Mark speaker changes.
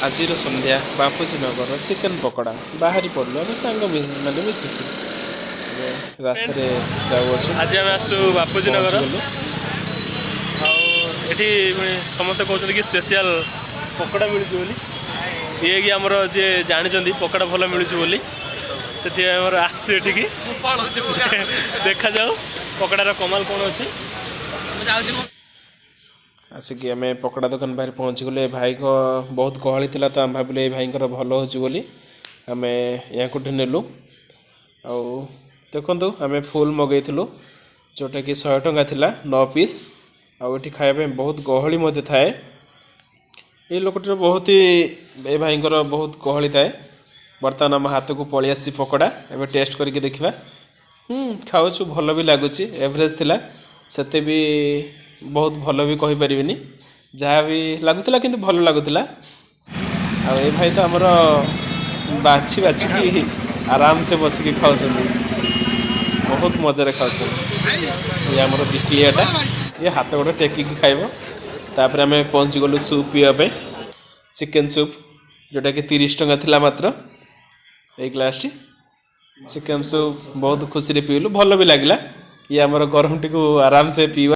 Speaker 1: ଆଜିର ସନ୍ଧ୍ୟା ବାପୁଜୀ ନଗର ଚିକେନ ପକୋଡ଼ା ବାହାରି ପଡ଼ିଲୁ ଆମେ ସାଙ୍ଗ ମାନେ ମିଶିକି ରାସ୍ତାରେ ଯାଉଅଛୁ।
Speaker 2: ଆଜି ଆମେ ଆସୁ ବାପୁଜୀ ନଗର
Speaker 1: ପହଞ୍ଚିଗଲୁ।
Speaker 2: ଆଉ ଏଠି ସମସ୍ତେ କହୁଛନ୍ତି କି ସ୍ପେଶିଆଲ ପକୋଡ଼ା ମିଳୁଛି ବୋଲି। ଇଏ କି ଆମର ଯିଏ ଜାଣିଛନ୍ତି ପକୋଡ଼ା ଭଲ ମିଳୁଛି ବୋଲି ସେଥିପାଇଁ ଆମର ଆସୁ ଏଠିକି ଦେଖାଯାଉ ପକୋଡ଼ାର କମାଲ କ'ଣ ଅଛି।
Speaker 1: ଆସିକି ଆମେ ପକୋଡ଼ା ଦୋକାନ ବାହାରେ ପହଞ୍ଚିଗଲୁ। ଏ ଭାଇଙ୍କ ବହୁତ ଗହଳି ଥିଲା ତ ଆମେ ଭାବିଲୁ ଏ ଭାଇଙ୍କର ଭଲ ହେଉଛି ବୋଲି ଆମେ ୟାଙ୍କଠୁ ନେଲୁ। ଆଉ ଦେଖନ୍ତୁ ଆମେ ଫୁଲ୍ ମଗାଇଥିଲୁ ଯେଉଁଟାକି 100 ଟଙ୍କା ଥିଲା 9 ପିସ୍। ଆଉ ଏଠି ଖାଇବା ପାଇଁ ବହୁତ ଗହଳି ମଧ୍ୟ ଥାଏ। ଏ ଲୋକଟିର ବହୁତ ଏ ଭାଇଙ୍କର ବହୁତ ଗହଳି ଥାଏ। ବର୍ତ୍ତମାନ ଆମ ହାତକୁ ପଳେଇ ଆସିଛି ପକୋଡ଼ା। ଏବେ ଟେଷ୍ଟ କରିକି ଦେଖିବା। ଖାଉଛୁ ଭଲ ବି ଲାଗୁଛି। ଏଭରେଜ ଥିଲା ସେତେ ବି ବହୁତ ଭଲ ବି କହିପାରିବିନି। ଯାହା ବି ଲାଗୁଥିଲା କିନ୍ତୁ ଭଲ ଲାଗୁଥିଲା। ଆଉ ଏ ଭାଇ ତ ଆମର ବାଛି ବାଛିକି ଆରାମସେ ବସିକି ଖାଉଛନ୍ତି। ବହୁତ ମଜାରେ ଖାଉଛନ୍ତି। ଇଏ ଆମର ବିକିଳିଆଟା ଇଏ ହାତ ଗୋଡ଼ ଟେକିକି ଖାଇବ। ତାପରେ ଆମେ ପହଞ୍ଚିଗଲୁ ସୁପ୍ ପିଇବା ପାଇଁ। ଚିକେନ୍ ସୁପ୍ ଯେଉଁଟାକି 30 ଟଙ୍କା ଥିଲା ମାତ୍ର। ଏଇ ଗ୍ଲାସଟି ଚିକେନ୍ ସୁପ୍ ବହୁତ ଖୁସିରେ ପିଇଲୁ ଭଲ ବି ଲାଗିଲା। ଇଏ ଆମର ଗରମଟିକୁ ଆରାମସେ ପିଇବା।